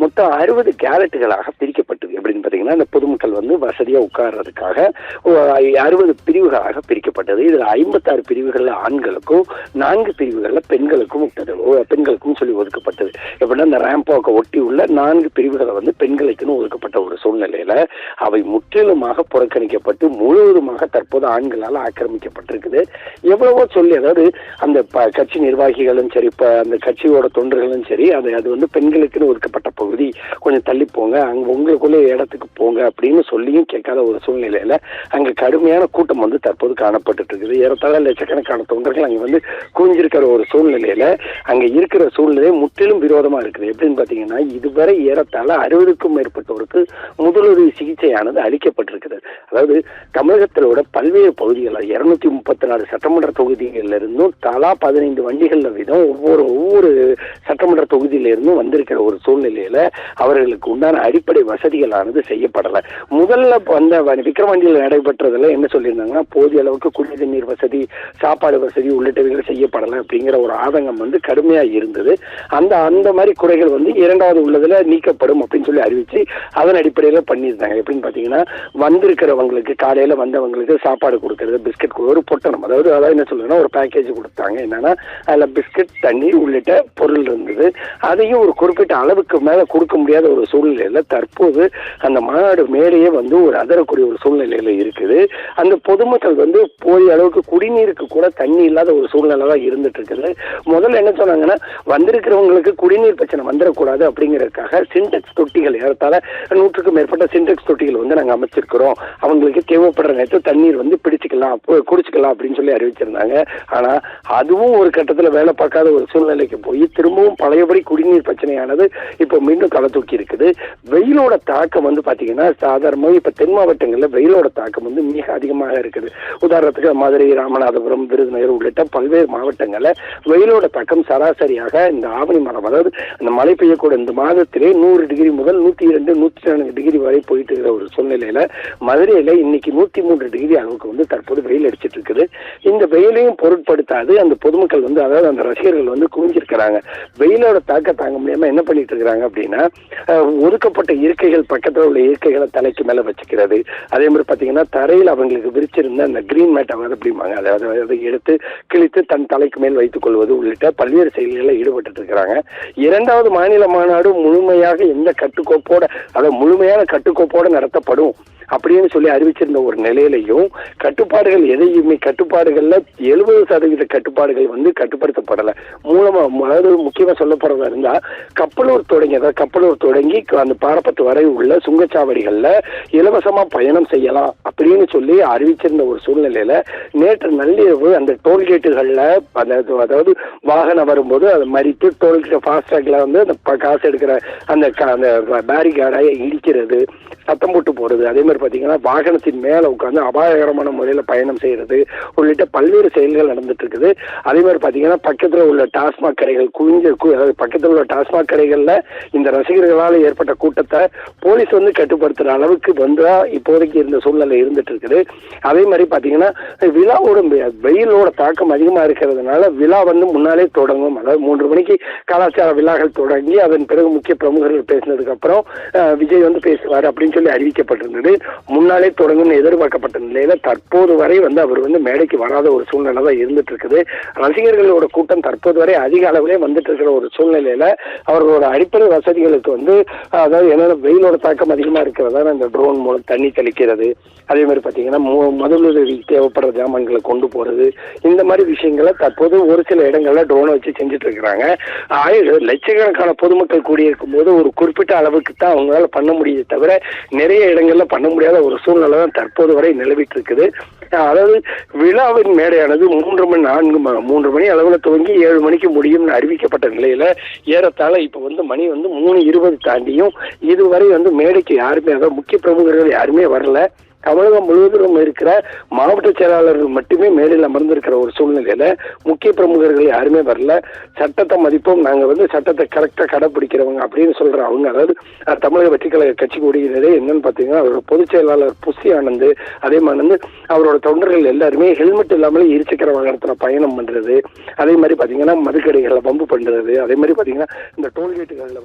மொத்தம் 60 கேரட்டுகளாக பிரிக்கப்பட்டது. எப்படின்னு பார்த்தீங்கன்னா, இந்த பொதுமக்கள் வந்து வசதியா உட்கார்றதுக்காக 60 பிரிவுகளாக பிரிக்கப்பட்டது. இதுல 56 பிரிவுகள்ல ஆண்களுக்கும், 4 பிரிவுகள்ல பெண்களுக்கும் பெண்களுக்கும் சொல்லி ஒதுக்கப்பட்டது. எப்படின்னா, இந்த ரேம்ப் வாக்கை ஒட்டி உள்ள 4 பிரிவுகளை வந்து பெண்களுக்குன்னு ஒதுக்கப்பட்ட ஒரு சூழ்நிலையில அவை முற்றிலுமாக புறக்கணிக்கப்பட்டு முழுவதுமாக தற்போது ஆண்களால் ஆக்கிரமிக்கப்பட்டிருக்குது. எவ்வளவோ சொல்லி, அதாவது அந்த கட்சி நிர்வாகிகளும் சரி, அந்த கட்சியோட தொண்டர்களும் சரி, அது வந்து பெண்களுக்குன்னு ஒதுக்கப்பட்ட பகுதி, கொஞ்சம் தள்ளி போங்க, அங்க உங்களுக்குள்ள இடத்துக்கு போங்க அப்படின்னு சொல்லியும் கேட்காத ஒரு சூழ்நிலையில அங்க கடுமையான கூட்டம் வந்து தற்போது காணப்பட்டு இருக்குது. ஏறத்தாழ லட்சக்கணக்கான தொண்டர்கள் அங்க வந்து குவிஞ்சிருக்கிற ஒரு சூழ்நிலையில அங்க இருக்கிற சூழ்நிலை முற்றிலும் விரோதமா இருக்குது. எப்படின்னு பாத்தீங்கன்னா, இதுவரை ஏறத்தாழ 60க்கும் மேற்பட்டோருக்கு முதலுதவி சிகிச்சையானது அளிக்கப்பட்டிருக்குது. அதாவது தமிழகத்திலோட பல்வேறு பகுதிகளில் 234 சட்டமன்ற தொகுதிகளில் இருந்தும் தலா 15 வண்டிகள்ல வீதம் ஒவ்வொரு சட்டமன்ற தொகுதியில இருந்தும் வந்திருக்கிற ஒரு சூழ்நிலையில அவர்களுக்கு உண்டான அடிப்படை வசதிகளானது செய்யப்படல. முதல்ல வந்த விக்கிரவாண்டியில் நடைபெற்றதுல என்ன சொல்லியிருந்தாங்கன்னா, போதிய அளவுக்கு குடிநீர் நீர் வசதி, சாப்பாடு வசதி உள்ளிட்டவைகள் செய்யப்படல அப்படிங்கிற ஒரு ஆதங்கம் வந்து கடுமையா இருந்தது. அந்த மாதிரி குறைகள் வந்து இரண்டாவது உள்ளதுல நீக்கப்படும் அப்படின்னு சொல்லி அறிவிச்சு அதன் அடிப்படையில பண்ணியிருந்தாங்க. எப்படின்னு பாத்தீங்கன்னா, வந்திருக்கிறவங்களுக்கு காலையில வந்தவங்களுக்கு சாப்பாடு கொடுக்கறது, பிஸ்கட் ஒரு பொட்டணம், அதாவது என்ன சொல்லுங்கன்னா, ஒரு பேக்கேஜ் கொடுத்தாங்க. என்னன்னா, அதுல பிஸ்கட், தண்ணீர் உள்ளிட்ட பொருள் இருந்தது. அதையும் ஒரு குறிப்பிட்ட அளவுக்கு மேல கொடுக்க முடியாத ஒரு சூழ்நிலையில தற்போது அந்த மாநாடு மேலேயே வந்து ஒரு அதரக்கூடிய ஒரு சூழ்நிலையில இருக்குது. அந்த பொதுமக்கள் வந்து போதிய அளவுக்கு குடிநீருக்கு கூட தண்ணி இல்லாத ஒரு சூழ்நிலை தான் இருந்துட்டு இருக்குது. முதல்ல என்ன சொன்னாங்கன்னா, வந்திருக்கிறவங்களுக்கு குடிநீர் பிரச்சனை வந்துடக்கூடாது அப்படிங்கிறதுக்காக சின்டெக்ஸ் தொட்டிகள், ஏறத்தாழ 100க்கும் மேற்பட்ட சின்டெக்ஸ் தொட்டிகள் வந்து நாங்க அமைச்சிருக்கிறோம், அவங்களுக்கு தேவைப்படுற நேரத்தில் தண்ணீர் வந்து பிடிச்சிக்கலாம், குடிச்சுக்கலாம் அப்படின்னு சொல்லி அறிவிச்சிருந்தாங்க. ஆனா அதுவும் ஒரு கட்டத்துல வேலை பார்க்காத ஒரு சூழ்நிலைக்கு போய் திரும்பவும் பழையபடி குடிநீர் பிரச்சனையானது இப்போ மீண்டும் களை தூக்கி இருக்குது. வெயிலோட தாக்கம் வந்து பாத்தீங்கன்னா, சாதாரணமாக இப்ப தென் மாவட்டங்கள்ல வெயிலோட தாக்கம் வந்து மிக அதிகமாக இருக்குது. உதாரணத்துக்கு மதுரை, ராமநாதபுரம், விருதுநகர் உள்ளிட்ட பல்வேறு மாவட்டங்கள்ல வெயிலோட தாக்கம் சராசரியாக இந்த ஆவணி மாதம், அதாவது அந்த மழை பெய்யக்கூடிய இந்த மாதத்திலே 100 டிகிரி முதல் 102, 104 டிகிரி வரை போயிட்டு இருக்கிற ஒரு சூழ்நிலையில மதுரையில இன்னைக்கு 103 டிகிரி அளவுக்கு வந்து தற்போது வெயில் அடிச்சிட்டு இருக்குது. இந்த வெயிலையும் பொருட்படுத்தாது அந்த பொதுமக்கள் வந்து, அதாவது அந்த ரசிகர்கள் வந்து குவிஞ்சிருக்கிறாங்க. வெயிலோட தாக்க தாங்க முடியாம என்ன பண்ணிட்டு இருக்கிறாங்க அப்படின்னா, ஒதுக்கப்பட்ட இருக்கைகள் பக்கத்துல உள்ள இருக்கைகளை தலைக்கு மேல வச்சுக்கிறது, அதே மாதிரி பாத்தீங்கன்னா தரையில் அவங்களுக்கு விரிச்சிருந்த அந்த கிரீன் மேட் அப்படிம்பாங்க, அதாவது அதை எடுத்து கிழித்து தன் தலைக்கு மேல் வைத்துக் கொள்வது உள்ளிட்ட பல்வேறு செயல்களில் ஈடுபட்டு இருக்கிறாங்க. இரண்டாவது மாநில மாநாடு முழுமையாக எந்த கட்டுக்கோப்போட, அதாவது முழுமையான கட்டுக்கோப்போட நடத்தப்படும் அப்படின்னு சொல்லி அறிவிச்சிருந்த ஒரு நிலையிலையும் கட்டுப்பாடுகள் எதையுமே, கட்டுப்பாடுகள்ல 70% கட்டுப்பாடுகள் வந்து கட்டுப்படுத்தப்படலை. அதாவது முக்கியமா சொல்லப்படுறதா இருந்தா, கப்பலூர் தொடங்கி அந்த பாரப்பத்து வரை உள்ள சுங்கச்சாவடிகள்ல இலவசமா பயணம் செய்யலாம் அப்படின்னு சொல்லி அறிவிச்சிருந்த ஒரு சூழ்நிலையில நேற்று நள்ளிரவு அந்த டோல்கேட்டுகள்ல, அதாவது வாகனம் வரும்போது அதை மறித்து டோல்கேட் ஃபாஸ்டாக்ல வந்து அந்த காசு எடுக்கிற அந்த பேரிகார்டை இடிக்கிறது, சத்தம் போட்டு போறது, அதே மாதிரி பாத்தீங்கன்னா வாகனத்தின் மேல உட்கார்ந்து அபாயகரமான முறையில பயணம் செய்யறது உள்ளிட்ட பல்வேறு செயல்கள் நடந்துட்டு இருக்குது. அதே மாதிரி பாத்தீங்கன்னா பக்கத்துல உள்ள டாஸ்மாக் கடைகள் பக்கத்துல உள்ள டாஸ்மாக் கடைகள்ல இந்த ரசிகர்களால் ஏற்பட்ட கூட்டத்தை போலீஸ் வந்து கட்டுப்படுத்துற அளவுக்கு வந்தா இப்போதைக்கு இருந்த சூழ்நிலை இருந்துட்டு இருக்குது. அதே மாதிரி பாத்தீங்கன்னா விழாவோட வெயிலோட தாக்கம் அதிகமா இருக்கிறதுனால விழா வந்து முன்னாலே தொடங்கும். அதாவது 3 மணிக்கு கலாச்சார விழாக்கள் தொடங்கி அதன் பிறகு முக்கிய பிரமுகர்கள் பேசினதுக்கு அப்புறம் விஜய் வந்து பேசுவார் அப்படின்னு சொல்லி அறிவிக்கப்பட்டிருந்தது. முன்னாலே தொடங்கும் எதிர்பார்க்கப்பட்ட நிலையில தற்போது வரை வந்து அவர் வந்து மேடைக்கு வராத ஒரு சூழ்நிலை தான் இருந்துட்டு இருக்குது. ரசிகர்களோட கூட்டம் தற்போது வரை அதிக அளவிலே வந்துட்டு இருக்கிற ஒரு சூழ்நிலையில அவர்களோட அடிப்படை வசதிகளுக்கு வந்து, அதாவது என்னென்ன வெயிலோட தாக்கம் அதிகமா இருக்கிறதா இந்த ட்ரோன் மூலம் தண்ணி தெளிக்கிறது, அதே மாதிரி பாத்தீங்கன்னா முதலுதவி தேவைப்படுற ஜாமான்களை கொண்டு போறது, இந்த மாதிரி விஷயங்களை தற்போது ஒரு சில இடங்கள்ல ட்ரோனை வச்சு செஞ்சுட்டு இருக்கிறாங்க. லட்சக்கணக்கான பொதுமக்கள் கூடியிருக்கும் போது ஒரு குறிப்பிட்ட அளவுக்கு தான் அவங்களால பண்ண முடியுது தவிர நிறைய இடங்கள்ல பண்ண முடியாத ஒரு சூழ்நிலை தான் தற்போது வரை நிலவிட்டு இருக்குது. அதாவது விழாவின் மேடையானது 3 மணி அளவுல துவங்கி 7 மணிக்கு முடியும்னு அறிவிக்கப்பட்ட நிலையில ஏறத்தாழ இப்ப வந்து மணி வந்து 3:20 தாண்டியும் இதுவரை வந்து மேடைக்கு யாருமே, அதாவது முக்கிய பிரமுகர்கள் யாருமே வரல. தமிழகம் முழுவதும் இருக்கிற மாவட்ட செயலாளர்கள் மட்டுமே மேடையில் அமர்ந்திருக்கிற ஒரு சூழ்நிலையில முக்கிய பிரமுகர்கள் யாருமே வரல. சட்டத்தை மதிப்போம், நாங்க சட்டத்தை கரெக்டா கடைபிடிக்கிறவங்க அப்படின்னு சொல்ற அவங்க, அதாவது தமிழக வெற்றி கழக கட்சி கூடியதே என்னன்னு பாத்தீங்கன்னா அவரோட பொதுச் செயலாளர் புசி ஆனந்த், அதே மாதிரி அவரோட தொண்டர்கள் எல்லாருமே ஹெல்மெட் இல்லாமலே இருசக்கர வாகனத்துல பயணம் பண்றது, அதே மாதிரி பாத்தீங்கன்னா மதுக்கடைகளை பம்பு பண்றது, அதே மாதிரி பாத்தீங்கன்னா இந்த டோல்கேட்டுகள்ல